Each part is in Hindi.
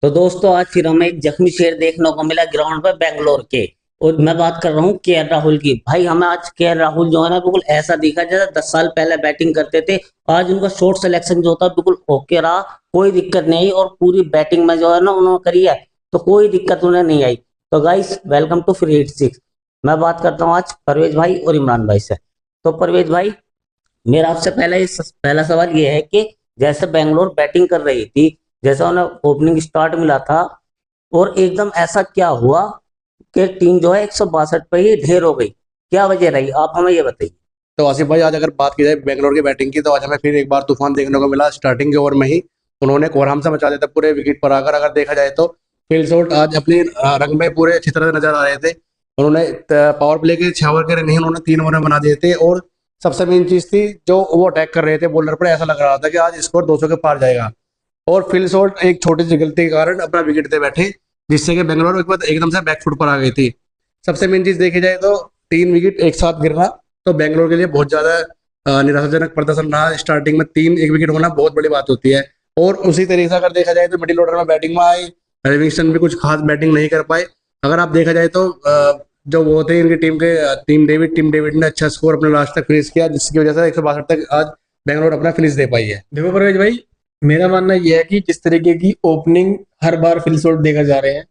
तो दोस्तों आज फिर हमें एक जख्मी शेर देखने को मिला ग्राउंड पे बेंगलोर के। और मैं बात कर रहा हूँ केएल राहुल की। भाई हमें आज केएल राहुल जो है ना बिल्कुल ऐसा दिखा जैसे 10 साल पहले बैटिंग करते थे। आज उनका शॉट सिलेक्शन जो होता है बिल्कुल ओके रहा। कोई दिक्कत नहीं आई और पूरी बैटिंग में जो है ना उन्होंने करी है तो कोई दिक्कत उन्हें नहीं आई। तो guys welcome to free hit six. मैं बात करता हूँ आज परवेज भाई और इमरान भाई से। तो परवेज भाई, मेरा आपसे पहला सवाल ये है कि जैसे बेंगलोर बैटिंग कर रही थी, जैसा उन्हें ओपनिंग स्टार्ट मिला था और एकदम ऐसा क्या हुआ कि टीम जो है 162 पे ही ढेर हो गई। क्या वजह रही, आप हमें ये बताइए। तो आसिफ भाई, आज अगर बात की जाए बेंगलोर की बैटिंग की, तो आज हमें फिर एक बार तूफान देखने को मिला। स्टार्टिंग के ओवर में ही उन्होंने कोहराम से मचा दिया था पूरे विकेट पर आकर। अगर देखा जाए तो फिल शॉट आज अपनी रंग में पूरे अच्छी तरह से नजर आ रहे थे। उन्होंने पावर प्ले के 6 ओवर के रन ही उन्होंने 3 ओवर में बना दिए थे। और सबसे मेन चीज थी, जो वो अटैक कर रहे थे बॉलर पर, ऐसा लग रहा था कि आज स्कोर 200 के पार जाएगा। और फिल शॉट एक छोटी सी गलती के कारण अपना विकेट दे बैठे, जिससे कि बेंगलोर एक बार एकदम से बैकफुट पर आ गई थी। सबसे मेन चीज देखी जाए तो 3 विकेट एक साथ गिरना तो बेंगलोर के लिए बहुत ज्यादा निराशाजनक प्रदर्शन रहा। स्टार्टिंग में 3 एक विकेट होना बहुत बड़ी बात होती है। और उसी तरीके से अगर देखा जाए तो मिडिल ऑर्डर में बैटिंग में आए, लिविंगस्टन भी कुछ खास बैटिंग नहीं कर पाए। अगर आप देखा जाए तो जो वो थे इनकी टीम के, टीम डेविड ने अच्छा स्कोर अपने लास्ट तक फिनिश किया, जिसकी वजह से 162 तक आज बेंगलोर अपना फिनिश दे पाई है। देखो परवेज भाई, मेरा मानना यह है कि जिस तरीके की ओपनिंग हर बार फिल शॉट देकर जा रहे हैं,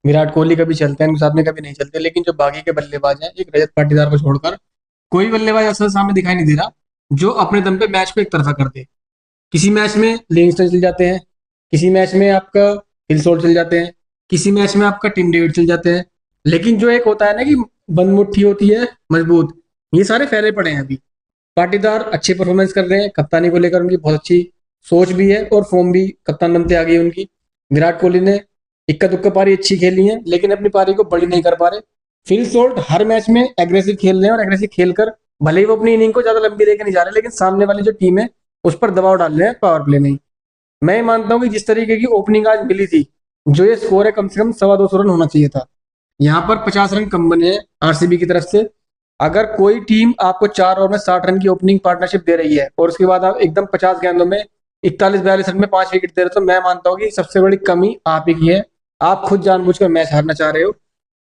विराट कोहली कभी चलते हैं, उनके साथ में कभी नहीं चलते, लेकिन जो बाकी के बल्लेबाज हैं, एक रजत पाटीदार को छोड़कर कोई बल्लेबाज ऐसा सामने दिखाई नहीं दे रहा जो अपने दम पे मैच को एक तरफा कर दे। किसी मैच में लिविंगस्टन चल जाते हैं, किसी मैच में आपका हिल शॉट चल जाते हैं, किसी मैच में आपका टीम डेविड चल जाते हैं, लेकिन जो एक होता है ना कि बंद मुट्ठी होती है मजबूत, ये सारे फैले पड़े हैं अभी। पाटीदार अच्छे परफॉर्मेंस कर रहे हैं, कप्तानी को लेकर उनकी बहुत अच्छी सोच भी है और फॉर्म भी कप्तान बनते आ गई है उनकी। विराट कोहली ने इक्का दुक्का पारी अच्छी खेली है, लेकिन अपनी पारी को बड़ी नहीं कर पा रहे। फिल सॉल्ट हर मैच में एग्रेसिव खेल रहे हैं और एग्रेसिव खेलकर भले ही वो अपनी इनिंग को ज्यादा लंबी लेकर नहीं जा रहे, लेकिन सामने वाली जो टीम है उस पर दबाव डाल रहे हैं पावर प्ले में ही। मैं मानता हूँ कि जिस तरीके की ओपनिंग आज मिली थी, जो ये स्कोर है कम से कम 225 रन होना चाहिए था। यहाँ पर 50 रन कम बने हैं आरसीबी की तरफ से। अगर कोई टीम आपको 4 ओवर में 60 रन की ओपनिंग पार्टनरशिप दे रही है और उसके बाद आप एकदम 50 गेंदों में 41-42 रन में 5 विकेट दे रहे हो, तो मैं मानता हूँ कि सबसे बड़ी कमी आप ही की है। आप खुद जानबूझकर मैच हारना चाह रहे हो,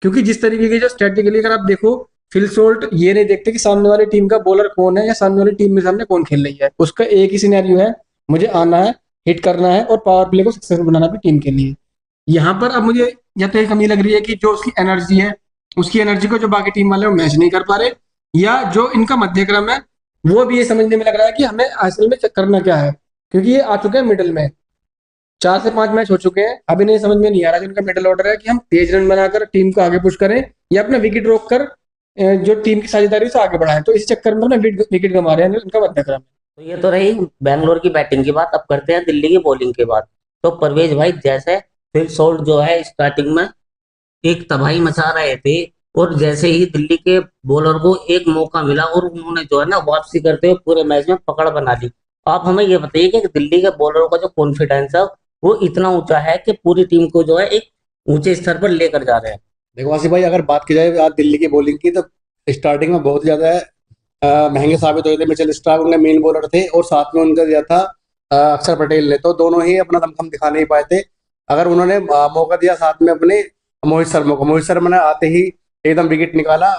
क्योंकि जिस तरीके की जो स्ट्रेटेजिकली अगर आप देखो, फिल सोल्ट ये नहीं देखते कि सामने वाली टीम का बॉलर कौन है या सामने वाली टीम में सामने कौन खेल रही है। उसका एक ही सिनेरियो है, मुझे आना है, हिट करना है और पावर प्ले को सक्सेसफुल बनाना भी टीम के लिए। यहाँ पर अब मुझे या तो ये कमी लग रही है कि जो उसकी एनर्जी है, उसकी एनर्जी को जो बाकी टीम वाले वो मैच नहीं कर पा रहे, या जो इनका मध्यक्रम है वो भी ये समझने में लग रहा है कि हमें असल में करना क्या है, क्योंकि ये आ चुके हैं मिडिल में। 4 से 5 मैच हो चुके हैं, अभी नहीं समझ में नहीं आ रहा कि इनका मिडिल ऑर्डर है कि हम तेज रन बनाकर टीम को आगे पुश करें या अपना विकेट रोक कर जो टीम की साझेदारी से आगे बढ़ाएं। तो इस चक्कर में अपना विकेट गंवा रहे हैं इनका मध्यक्रम। तो ये तो रही बैंगलोर की बैटिंग की बात। अब करते हैं दिल्ली की बॉलिंग की बात। तो परवेज भाई, जैसे फिल सॉल्ट जो है स्टार्टिंग में एक तबाही मचा रहे थे और जैसे ही दिल्ली के बॉलर को एक मौका मिला और उन्होंने जो है ना वापसी करते हुए पूरे मैच में पकड़ बना ली। आप हमें ये बताइए कि दिल्ली के बॉलरों का जो कॉन्फिडेंस है वो इतना ऊंचा है कि पूरी टीम को जो है एक ऊंचे स्तर पर लेकर जा रहे हैं। देखो आसिफ भाई, अगर बात की जाए आज दिल्ली की बॉलिंग की, तो स्टार्टिंग में बहुत ज्यादा महंगे साबित हुए थे। मिचेल स्टार्क उनके मेन बॉलर थे और साथ में उनका दिया था अक्षर पटेल ने, तो दोनों ही अपना दमखम दिखा नहीं पाए थे। अगर उन्होंने मौका दिया साथ में अपने मोहित शर्मा ने आते ही एकदम विकेट निकाला,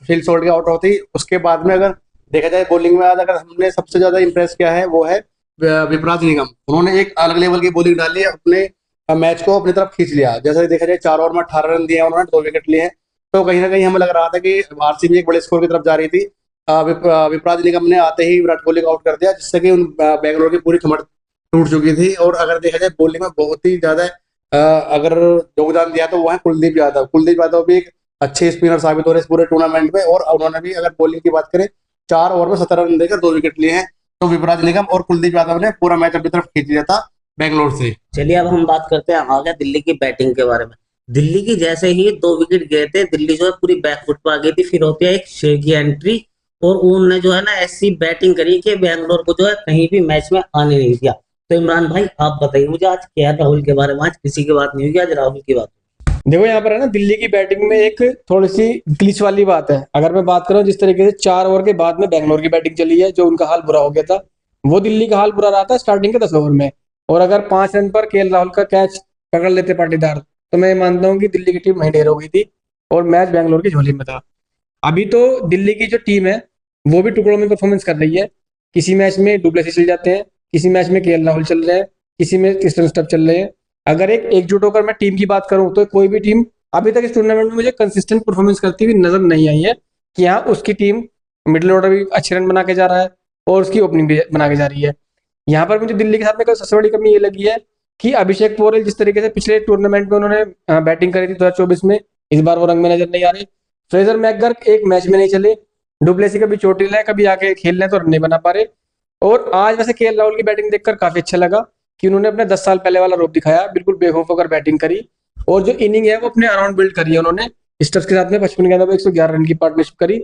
फील्ड शॉट के आउट होते ही। उसके बाद में अगर देखा जाए बॉलिंग में आज अगर हमने सबसे ज्यादा इंप्रेस किया है वो है विपराज निगम। उन्होंने एक अलग लेवल की बॉलिंग डाली, अपने मैच को अपनी तरफ खींच लिया। जैसे देखा जाए 4 ओवर में 18 रन दिए उन्होंने, 2 विकेट लिए हैं। तो कहीं ना कहीं हमें लग रहा था कि आरसीबी एक बड़े स्कोर की तरफ जा रही थी। विपराज निगम ने आते ही विराट कोहली को आउट कर दिया, जिससे कि उन बेंगलोर की पूरी कमर टूट चुकी थी। और अगर देखा जाए बॉलिंग में बहुत ही ज्यादा अगर योगदान दिया तो वो है कुलदीप यादव। कुलदीप यादव भी एक अच्छे स्पिनर साबित हो रहे इस पूरे टूर्नामेंट में। और उन्होंने भी अगर बॉलिंग की बात करें, 4 ओवर में 17 रन देकर 2 विकेट लिए हैं। तो विपराज निगम और कुलदीप यादव ने पूरा मैच अपनी तरफ खींच लिया था बेंगलोर से। चलिए अब हम बात करते हैं आगे दिल्ली की बैटिंग के बारे में। दिल्ली की जैसे ही 2 विकेट गए थे, दिल्ली जो है पूरी बैकफुट पर आ गई थी। फिर होती है एक शे की एंट्री और उन्होंने जो है ना ऐसी बैटिंग करी कि बैंगलोर को जो है कहीं भी मैच में आने नहीं दिया। तो इमरान भाई आप बताइए मुझे, आज केएल राहुल के बारे में आज किसी की बात नहीं हुई, आज राहुल की बात हुई। देखो यहाँ पर है ना, दिल्ली की बैटिंग में एक थोड़ी सी ग्लिच वाली बात है। अगर मैं बात करूं जिस तरीके से 4 ओवर के बाद में बेंगलोर की बैटिंग चली है, जो उनका हाल बुरा हो गया था, वो दिल्ली का हाल बुरा रहा था स्टार्टिंग के 10 ओवर में। और अगर 5 रन पर केएल राहुल का कैच पकड़ लेते पाटीदार, तो मैं मानता हूँ कि दिल्ली की टीम वहीं ढेर हो गई थी और मैच बैंगलोर की झोली में था। अभी तो दिल्ली की जो टीम है वो भी टुकड़ों में परफॉर्मेंस कर रही है। किसी मैच में डुप्लेसी चल जाते हैं, किसी मैच में केएल राहुल चल रहे हैं, किसी में क्रिस्टन स्टफ चल रहे हैं। अगर एक एकजुट होकर मैं टीम की बात करूं तो कोई भी टीम अभी तक इस टूर्नामेंट में मुझे कंसिस्टेंट परफॉर्मेंस करती हुई नजर नहीं आई है कि हाँ उसकी टीम मिडिल ऑर्डर भी अच्छे रन बना के जा रहा है और उसकी ओपनिंग भी बना के जा रही है। यहाँ पर मुझे दिल्ली के साथ में सबसे बड़ी कमी ये लगी है कि अभिषेक पोरेल जिस तरीके से पिछले टूर्नामेंट में उन्होंने बैटिंग करी थी 2024 में, इस बार वो रंग में नजर नहीं आ रहे। फ्रेजर मैकगर्क एक मैच में नहीं चले, डुप्लेसी कभी चोटिल है, कभी आके खेल रहे हैं तो रन नहीं बना पा रहे। और आज वैसे केएल राहुल की बैटिंग देखकर काफी अच्छा लगा कि उन्होंने अपने 10 साल पहले वाला रूप दिखाया, बिल्कुल बेखौफ होकर बैटिंग करी और जो इनिंग है वो अपने अराउंड बिल्ड करी है उन्होंने। स्टर्स के साथ में 55 गेंदों में 111 रन की पार्टनरशिप करी।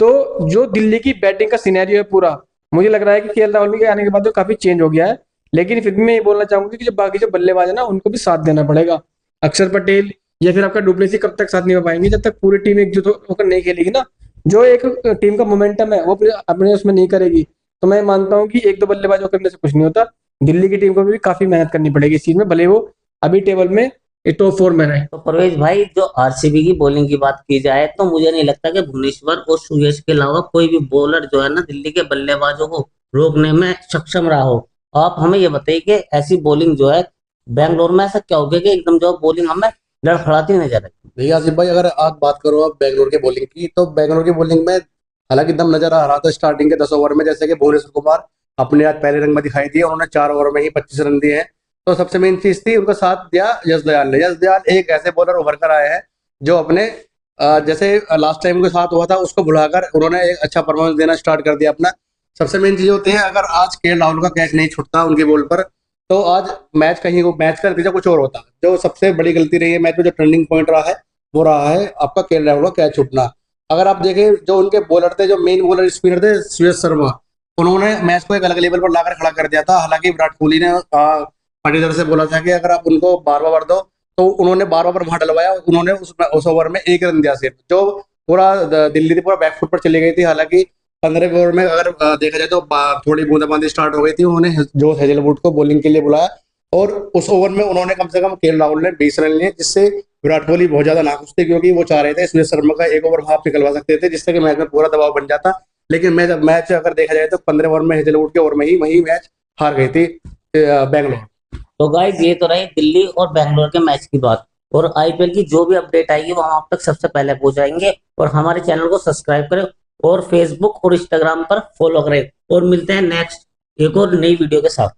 तो जो दिल्ली की बैटिंग का सिनेरियो है पूरा, मुझे लग रहा है कि केएल राहुल के आने के बाद तो काफी चेंज हो गया है। लेकिन फिर भी मैं ये बोलना चाहूंगा कि जो बाकी जो बल्लेबाज है ना उनको भी साथ देना पड़ेगा। अक्षर पटेल या फिर आपका डुप्लेसी कब तक साथ नहीं हो पाएंगे जब तक पूरी टीम एकजुट होकर नहीं खेलेगी ना। जो एक टीम का मोमेंटम है वो अपने उसमें नहीं करेगी, तो मैं मानता हूँ कि एक दो बल्लेबाजों करने से कुछ नहीं होता। दिल्ली की टीम को भी काफी मेहनत करनी पड़ेगी इस चीज में, भले वो अभी टेबल में टॉप 4 में रहे। तो परवेज भाई, जो आरसीबी की बॉलिंग की बात की जाए तो मुझे नहीं लगता कि भुवनेश्वर और सुयश के अलावा कोई भी बॉलर जो है ना दिल्ली के बल्लेबाजों को रोकने में सक्षम रहा हो। आप हमें ये बताइए कि ऐसी बॉलिंग जो है बैंगलोर में ऐसा क्या हो गया कि एकदम जो बॉलिंग हमें लड़खड़ाती नजर आई। देखिए आसिफ भाई, अगर आप बात करो आप बेंगलोर के बॉलिंग की, तो बेंगलोर की बॉलिंग में हालांकि दम नजर आ रहा था स्टार्टिंग के 10 ओवर में, जैसे कि भुवनेश्वर कुमार अपने आज पहले रंग में दिखाई दिए, उन्होंने 4 ओवर में ही 25 रन दिए हैं। तो सबसे मेन चीज थी उनका साथ दिया यश दयाल ने। यश दयाल एक ऐसे बॉलर उभर कर आए हैं जो अपने जैसे लास्ट टाइम के साथ हुआ था उसको भुलाकर उन्होंने एक अच्छा परफॉर्मेंस देना स्टार्ट कर दिया अपना। सबसे मेन चीज होती है, अगर आज केएल राहुल का कैच नहीं छूटता उनकी बॉल पर तो आज मैच का नतीजा कुछ और होता। जो सबसे बड़ी गलती रही है मैच में, जो टर्निंग पॉइंट रहा है वो रहा है आपका केएल राहुल का कैच छूटना। अगर आप देखें जो उनके बॉलर थे, जो मेन बॉलर स्पिनर थे सुयश शर्मा, उन्होंने मैच को एक अलग लेवल पर लाकर खड़ा कर दिया था। हालांकि विराट कोहली ने पाटीदार से बोला था कि अगर आप उनको 12 ओवर दो, तो उन्होंने 12 ओवर वहां डलवाया। उन्होंने उस ओवर में 1 रन दिया सिर्फ, जो पूरा दिल्ली थी पूरा बैकफुट पर चली गई थी। हालांकि 15 ओवर में अगर देखा जाए तो थोड़ी बूंदाबांदी स्टार्ट हो गई थी। उन्होंने जो हेजलवुड को बॉलिंग के लिए बुलाया और उस ओवर में उन्होंने कम से कम केएल राहुल ने 20 रन लिए, जिससे विराट कोहली बहुत ज्यादा नाखुश थे, क्योंकि वो चाह रहे थे सुरेश शर्मा का 1 ओवर वहां निकलवा सकते थे जिससे कि मैच में पूरा दबाव बन जाता। लेकिन मैच अगर देखा जाए तो 15 ओवर में हेजलवुड के ओवर में ही वही मैच हार गई थी बैंगलोर। तो गाइस, ये तो रही दिल्ली और बैंगलोर के मैच की बात। और आईपीएल की जो भी अपडेट आएगी वो हम आप तक सबसे पहले पहुंचाएंगे। और हमारे चैनल को सब्सक्राइब करें और फेसबुक और इंस्टाग्राम पर फॉलो करें। और मिलते हैं नेक्स्ट एक और नई वीडियो के साथ।